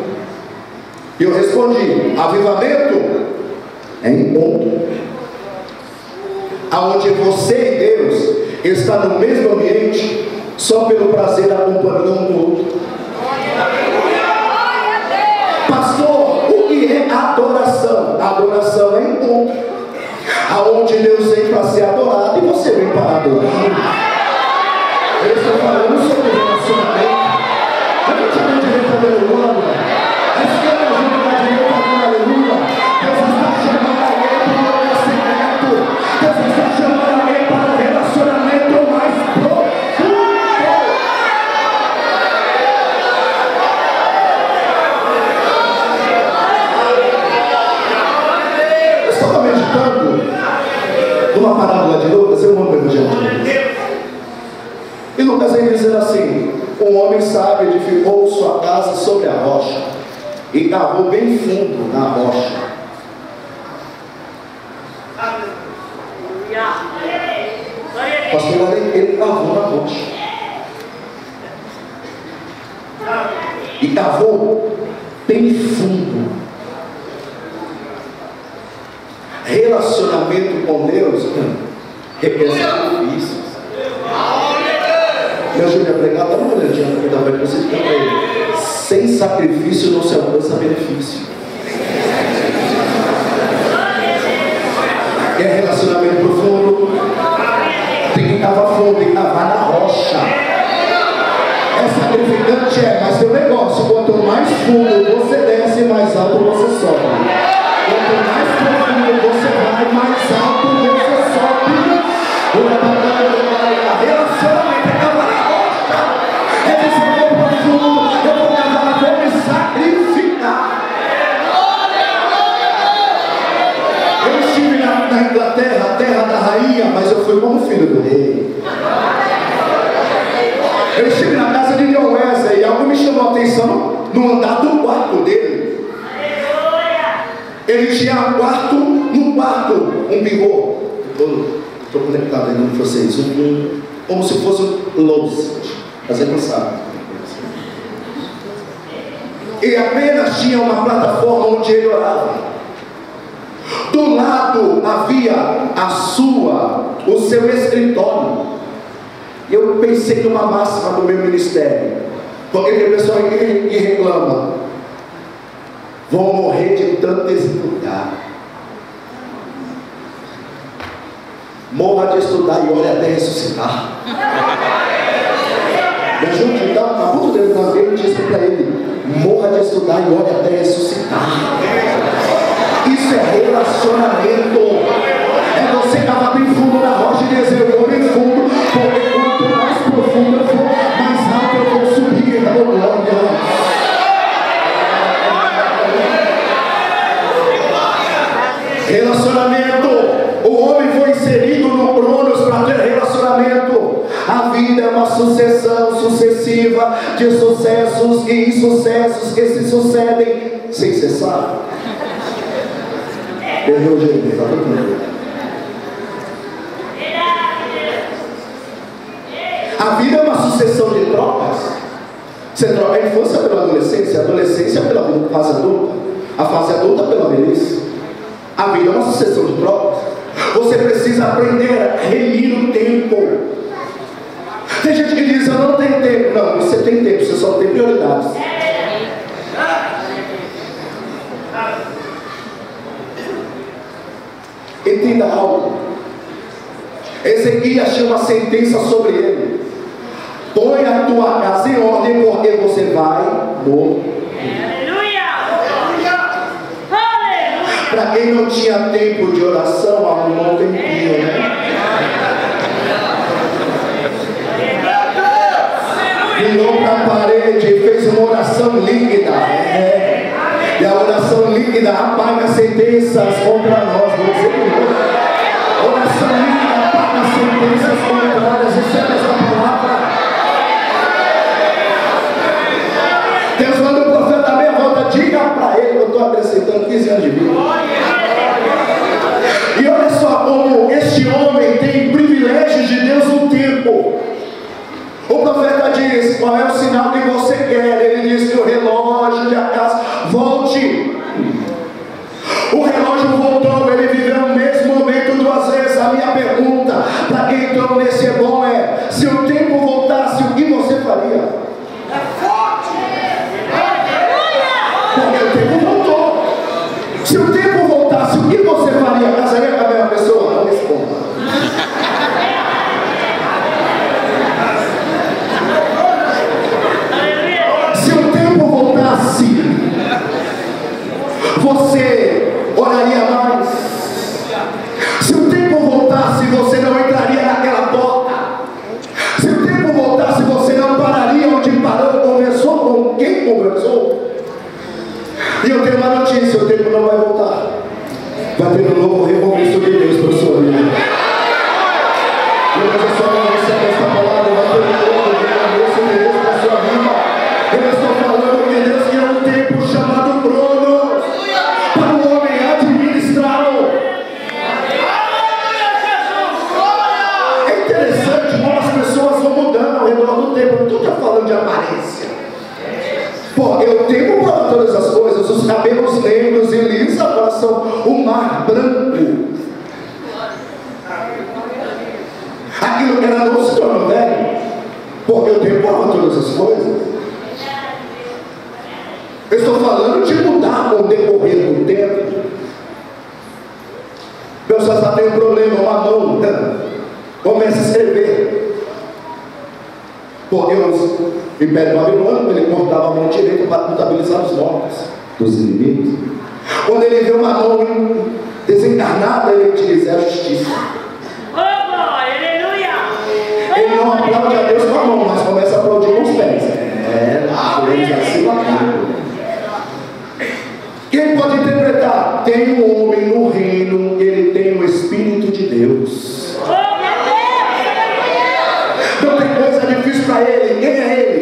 E eu respondi: avivamento é encontro, aonde você e Deus está no mesmo ambiente, só pelo prazer da companhia um do outro. Pastor, o que é adoração? Adoração é encontro, aonde Deus vem para ser adorado e você vem para adorar. Eu estou falando sobre relacionamento. Eu não te dou direito a aleluia. A esquerda junto com a direita a aleluia. Deus está chamando alguém para o conhecimento. Deus está chamando alguém para o relacionamento mais profundo. Eu estava meditando numa parábola de Lucas, eu amo o Evangelho. E Lucas vem dizer assim: um homem sábio edificou sua casa sobre a rocha e cavou bem fundo na rocha. Pastor, ele cavou na rocha e cavou bem fundo. Relacionamento com Deus requer sacrifícios. Me ajude a pregar, dá uma olhadinha no que dá para você ficar para ele. Sem sacrifício não se alcança benefício. Quer relacionamento profundo? Tem que cavar fundo, tem que cavar na rocha. É sacrificante, mas tem um negócio: quanto mais fundo você desce, mais alto você sobe. Quanto mais profundo você vai, mais alto você sobe. Relacionamento é cavar na rocha. É dizer: eu vou profundo, eu vou cavar, vou me sacrificar. Eu estive na Inglaterra, terra da rainha, mas eu fui como filho do rei. Eu estive na casa de John Wesley. tinha um quarto, um bigô. Estou conectado aí com vocês. Como se fosse um louça. Mas não sabe. E apenas tinha uma plataforma onde ele orava. Do lado havia o seu escritório. Eu pensei numa máxima do meu ministério, porque tem pessoa que reclama: vão morrer de tanto estudar. Morra de estudar e ore até ressuscitar. Me ajude, então, na boca dele também disse para ele: morra de estudar e ore até ressuscitar. Isso é relacionamento. É você estava bem fundo na rocha e dizer: eu vou bem fundo, porque quanto mais profundo eu for, mais alto eu vou subir. Relacionamento. O homem foi inserido no Cronos para ter relacionamento. A vida é uma sucessão sucessiva de sucessos e insucessos que se sucedem sem cessar. Perdeu o jeito, está tocando. A vida é uma sucessão de trocas. Você troca a infância pela adolescência, a adolescência pela fase adulta, a fase adulta pela velhice. A vida é uma sucessão de trocas. Você precisa aprender a remir o tempo. Tem gente que diz: eu não tenho tempo. Não, você tem tempo, você só tem prioridades. Entenda algo. Ezequias tinha uma sentença sobre ele: põe a tua casa em ordem, porque você vai morrer. Para quem não tinha tempo de oração, arrumou um tempinho, né? Virou para a parede e fez uma oração líquida. E a oração líquida apaga sentenças contra nós. Vou dizer que não. Oração líquida apaga sentenças contrárias. Recebe essa palavra. Deus manda o profeta à meia volta: diga para ele que eu estou acrescentando 15 anos de vida. E olha só como este homem tem privilégios de Deus no tempo. O profeta diz: qual é o sinal que você quer? Ele diz que o relógio de casa volte. O relógio voltou, ele viveu o mesmo momento 2 vezes. A minha pergunta para quem entrou nesse é bom é: se o tempo voltasse, o que você faria? Porque o tempo voltou. Se o tempo voltasse, o que você faria? Casaria com a mesma pessoa? Não responda. Se o tempo voltasse, você oraria mais. Se o tempo voltasse, você não entraria naquela porta. Se o tempo voltasse, você não pararia onde parou, conversou com quem conversou. E eu tenho uma notícia: o tempo não vai voltar. Vai ter um novo recomeço de Deus para a sua vida. Deus é só não recebe essa palavra. Vai ter um novo recomeço de Deus para a sua vida. Eu estou falando que Deus quer um tempo chamado Cronos para o homem administrá-lo. É interessante como as pessoas vão mudando ao redor do tempo. Eu não estou falando de aparência. Porque o tempo para todas as coisas. Os cabelos negros e lisos agora são o mar branco. Aquilo que era novo se tornou velho. Porque o tempo para todas as coisas. Eu estou falando de mudar com o decorrer do tempo. Pessoas já têm um problema, uma mão, começa a escrever. Porque o Império Babilônico, ele cortava a mão direita para contabilizar os nomes dos inimigos. Quando ele vê uma mão desencarnada, ele diz: é a justiça. Ele não aplaude a Deus com a mão, mas começa a aplaudir com os pés. Ele assim lá. Quem pode interpretar? Tem um homem no reino, ele tem o Espírito de Deus. Não tem coisa difícil para ele. Quem é ele?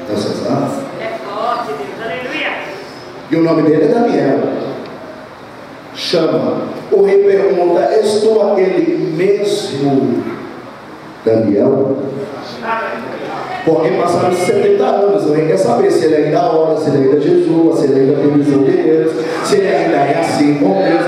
Você sabe? É forte, Deus. Aleluia. E o nome dele é Daniel. Chama. O rei pergunta: és tu aquele mesmo Daniel? Porque passaram 70 anos. O rei quer saber se ele ainda ora, se ele ainda jejua, se ele ainda tem visão de Deus, se ele ainda é assim com Deus.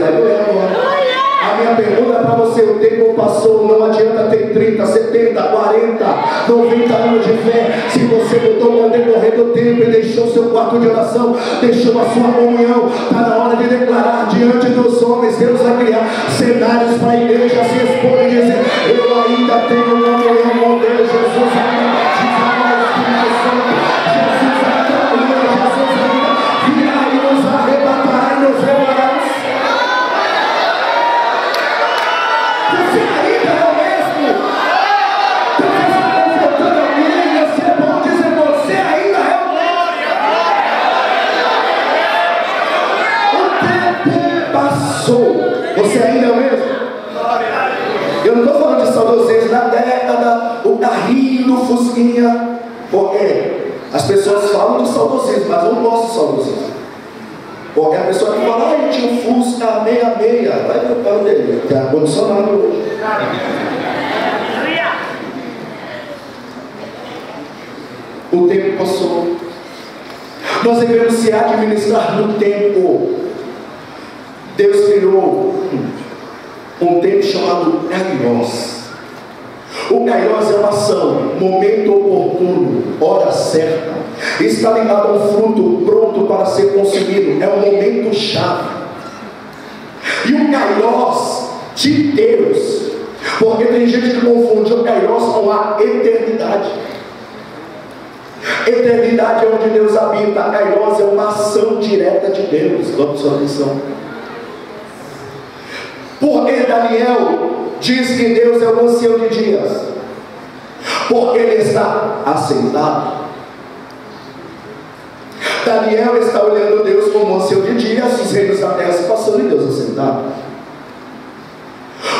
A minha pergunta para você: o tempo passou, não adianta ter 30, 70, 40, 90 anos de fé, se você mudou com o decorrer do tempo e deixou o seu quarto de oração, deixou a sua comunhão. Está na hora de declarar diante dos homens. Deus vai criar cenários para a igreja se expor e dizer: eu ainda tenho comunhão com Deus. Jesus ainda batiza nós com o Santo. Jesus ainda cura, Jesus ainda virá e nos arrebatará e nos levará. Você ainda é o mesmo. Talvez está confortando alguém, mas é bom dizer: você ainda é o mesmo. O tempo passou. Você ainda é o mesmo. Eu não estou falando de saudosismo na década, o carrinho do Fusquinha, porque as pessoas falam de saudosismo, mas eu não gosto de saudosismo. Porque a pessoa que fala: eu tinha um Fusca 66, vai para o carro dele, tem ar-condicionado hoje. O tempo passou. Nós devemos se administrar no tempo. Deus criou um tempo chamado Kairos. O Kairos é uma ação, momento oportuno, hora certa. Está ligado a um fruto pronto para ser consumido. É um momento chave. E o Kairos de Deus, porque tem gente que confunde o Kairos com a eternidade. Eternidade é onde Deus habita. A Kairos é uma ação direta de Deus. Vamos sua atenção. Porque Daniel diz que Deus é o ancião de dias? Porque ele está assentado. Daniel está olhando Deus como ancião de dias, os reinos da terra se passando e Deus assentado.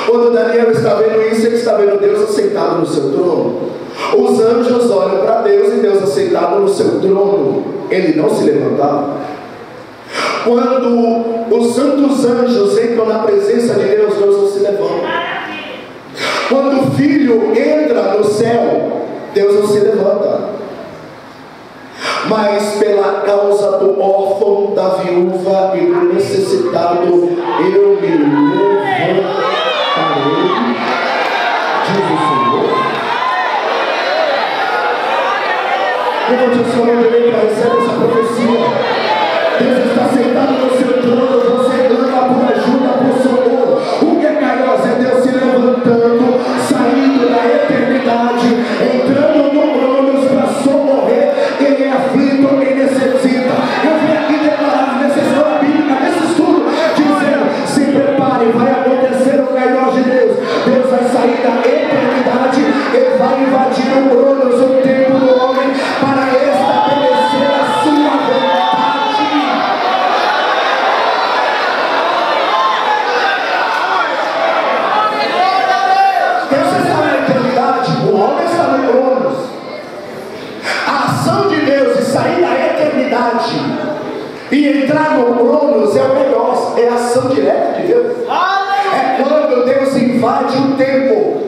Quando Daniel está vendo isso, ele está vendo Deus assentado no seu trono. Os anjos olham para Deus e Deus assentado no seu trono. Ele não se levantava. Quando os santos anjos entram na presença de Deus, Deus não se levanta. Quando o filho entra no céu, Deus não se levanta. Mas pela causa do órfão, da viúva e do necessitado, eu me levantarei, diz o Senhor. Levante a sua mão direita e recebe essa profecia. Deus está sentado no seu trono, você clama por ajuda, por socorro. O que é Kairos? É Deus se levantando, saindo da eternidade, entrando no trono para socorrer quem é aflito, quem necessita. Eu vim aqui declarar nessa escola bíblica, nesse estudo, dizendo: se prepare, vai acontecer o Kairos de Deus. Deus vai sair da eternidade e vai invadir o trono, o tempo do homem, para estabelecer a sua vontade. O homem está no Cronos. A ação de Deus e sair da eternidade e entrar no Cronos é o melhor, é a ação direta de Deus. É quando Deus invade o tempo.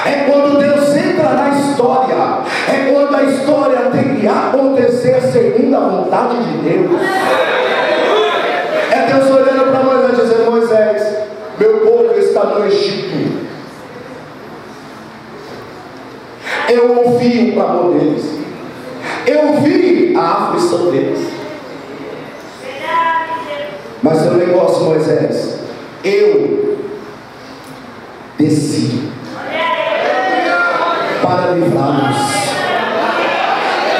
É quando Deus entra na história. É quando a história tem que acontecer segundo a vontade de Deus. É Deus olhando para Moisés dizendo: Moisés, meu povo está no Egito. Eu ouvi o clamor deles. Eu vi a aflição deles. Mas o negócio, Moisés, eu desci para livrá-los.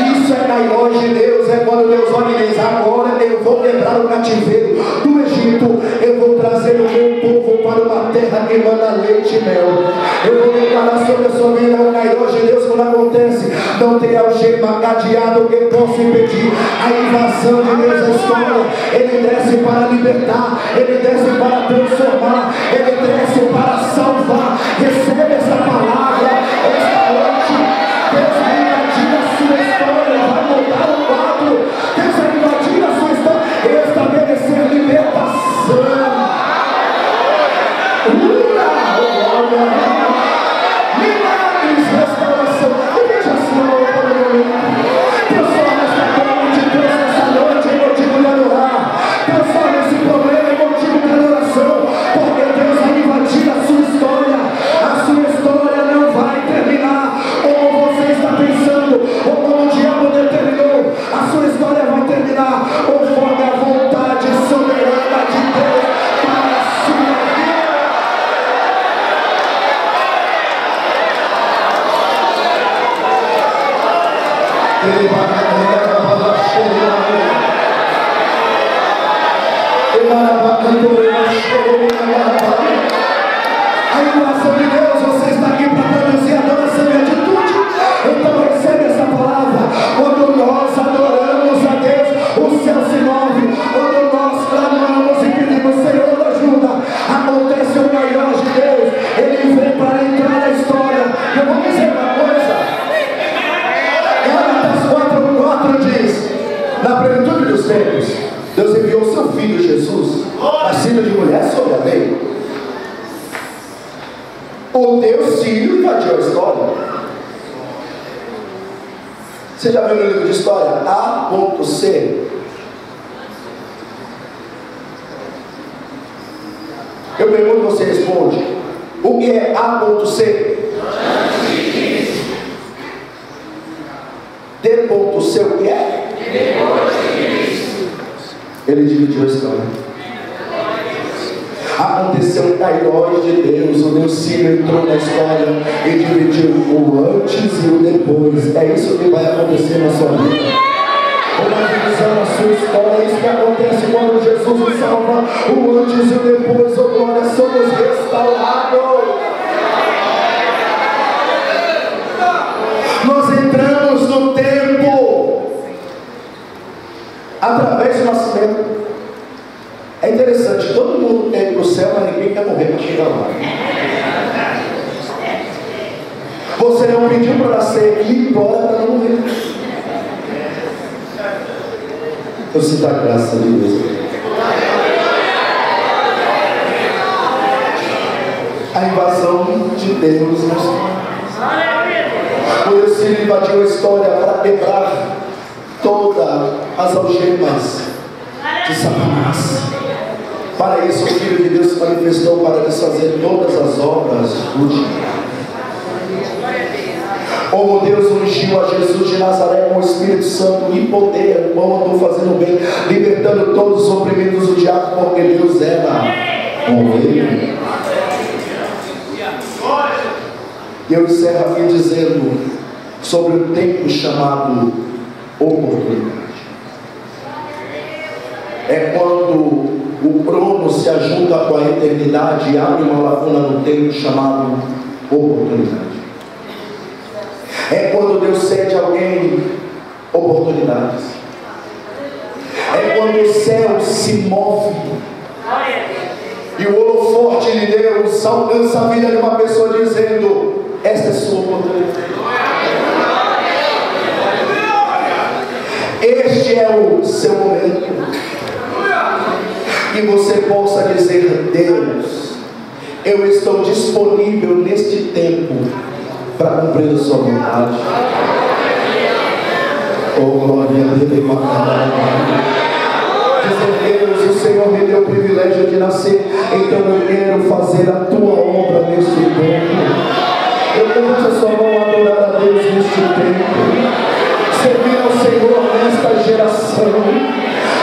Isso é Kairos de Deus. É quando Deus olha e diz: agora eu vou quebrar o cativeiro do Egito. Eu vou trazer o meu povo para uma terra que manda leite e mel. Eu vou declarar sobre a sua vida o Kairos de Deus. Quando acontece, não tem algema, cadeado que possa impedir a invasão de Deus na história. Ele desce para libertar, ele desce para transformar, ele desce para salvar. Recebe essa palavra esta noite. Deus vai invadir a sua história, vai mudar o quadro. Deus vai invadir a sua história. Milagres, restauração. Veja a sua mão para o momento. Transforma esta cama de Deus nessa noite em motivo de adorar. Transforma esse problema em motivo de adoração. Porque Deus vai invadir a sua história. A sua história não vai terminar como você está pensando, ou como o diabo determinou. A sua história vai terminar conforme a vontade soberana de Deus para a sua vida. Ele vai a inovação de Deus, você está aqui para produzir adoração e atitude. Então recebe essa palavra. Quando nós adoramos a Deus, o céu se move. Quando nós clamamos e pedimos, Senhor, ajuda, acontece o maior de Deus. Ele vem para entrar na história. Eu vou dizer uma coisa. Gálatas 4:4 diz: na plenitude dos tempos, Deus enviou o seu Filho Jesus, nascido de mulher sobre a lei. O Deus Filho invadiu a história. Você já viu no livro de história A.C? Eu pergunto e você responde. O que é A.C? D.C o que é? Ele dividiu a história. Aconteceu um Kairos de Deus. O Deus Filho entrou na história e dividiu o antes e o depois. É isso que vai acontecer na sua vida. Uma divisão na sua história. É isso que acontece quando Jesus nos salva. O antes e o depois, oh glória, somos restaurados. Nós entramos no tempo através do nascimento. É interessante, todo mundo quer ir para o céu, mas ninguém quer morrer para chegar lá. Você não pediu para nascer e implora para não morrer. Eu sinto a graça de Deus. A invasão de Deus nos por isso ele invadiu a história para quebrar todas as algemas de Satanás. Para isso o Filho de Deus se manifestou para desfazer todas as obras do diabo. Como Deus ungiu a Jesus de Nazaré com o Espírito Santo e poder, como andou fazendo bem, libertando todos os oprimidos do diabo, porque Deus era com ele. E eu encerro aqui dizendo sobre o tempo chamado oportunidade. É quando o crono se ajunta com a eternidade e abre uma lacuna no tempo chamado oportunidade. É quando Deus cede a alguém oportunidades. É quando o céu se move e o holofote de Deus alcança a vida de uma pessoa dizendo: esta é sua oportunidade. Este é o seu momento. E você possa dizer: Deus, eu estou disponível neste tempo para cumprir a sua vontade. Oh glória a Deus. Dizer: Deus, o Senhor me deu o privilégio de nascer, então eu quero fazer a tua obra neste tempo. Eu levanto a sua mão a adorar a Deus neste tempo. Servir ao Senhor nesta geração.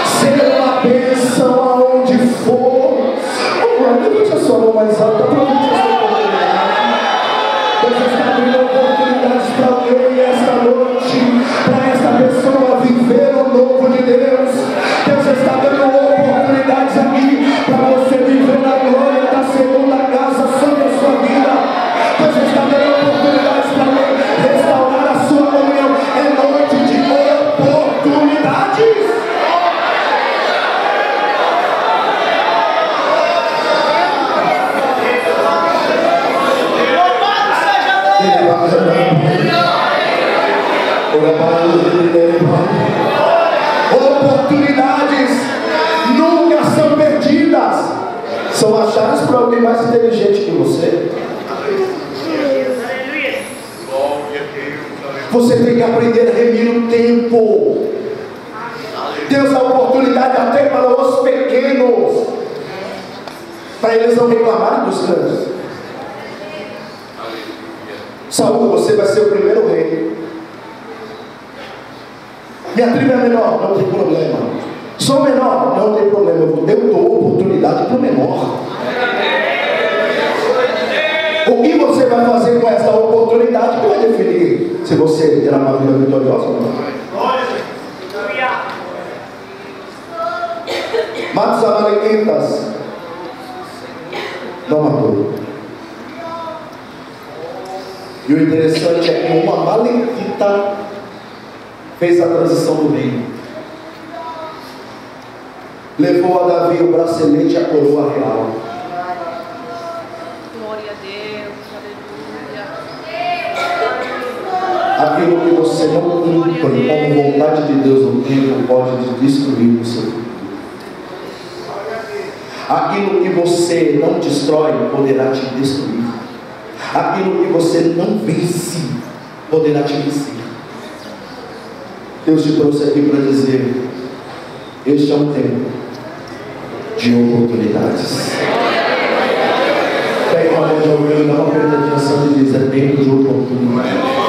Ser uma bênção aonde for. Oh, levante a sua mão mais alta. Aproveite esta oportunidade. Deus está abrindo oportunidades para alguém esta noite, para esta pessoa viver o novo de Deus. Deus está dando oportunidades aqui para você viver na glória da segunda casa sobre a sua vida. Deus está dando oportunidades para restaurar a sua comunhão. É noite de oportunidades. Oportunidades nunca são perdidas, são achadas para alguém mais inteligente que você. Você tem que aprender a remir o tempo. Deus dá oportunidade até para os pequenos, para eles não reclamarem dos grandes. Saúl, você vai ser o primeiro rei. Minha tribo é menor, não tem problema. Sou menor, não tem problema. Eu dou oportunidade para o menor. O que você vai fazer com essa oportunidade que vai definir se você terá uma vida vitoriosa ou não. Mata os amalequitas. Não matou. E o interessante é que uma amalequita fez a transição do reino. Levou a Davi o bracelete e a coroa real. Glória a Deus, aleluia. Aquilo que você não cumpre como vontade de Deus no tempo pode te destruir o seu futuro. Aquilo que você não destrói poderá te destruir. Aquilo que você não vence poderá te vencer. Deus te trouxe aqui para dizer: este é um tempo de oportunidades. Pega uma mão de alguém, dá uma perda de atenção e diz: é tempo de oportunidade.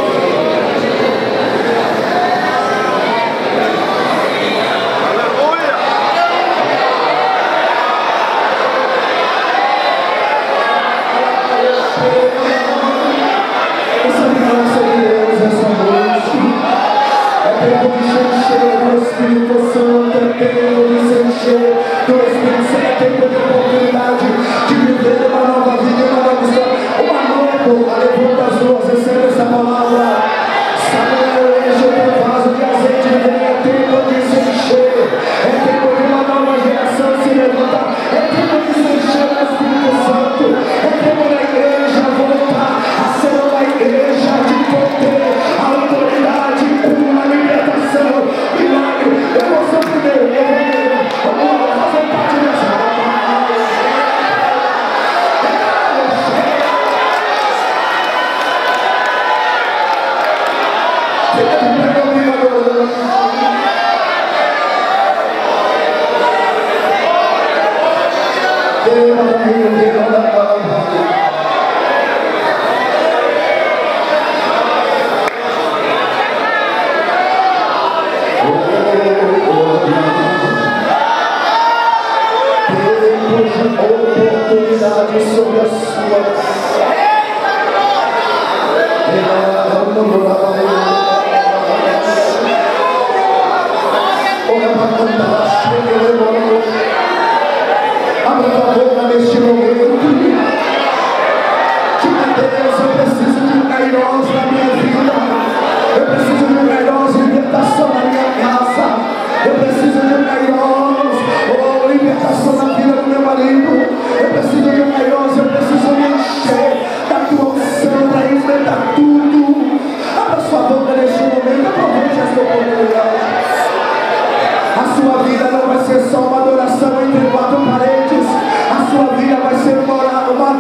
Uma adoração entre quatro paredes. A sua vida vai ser uma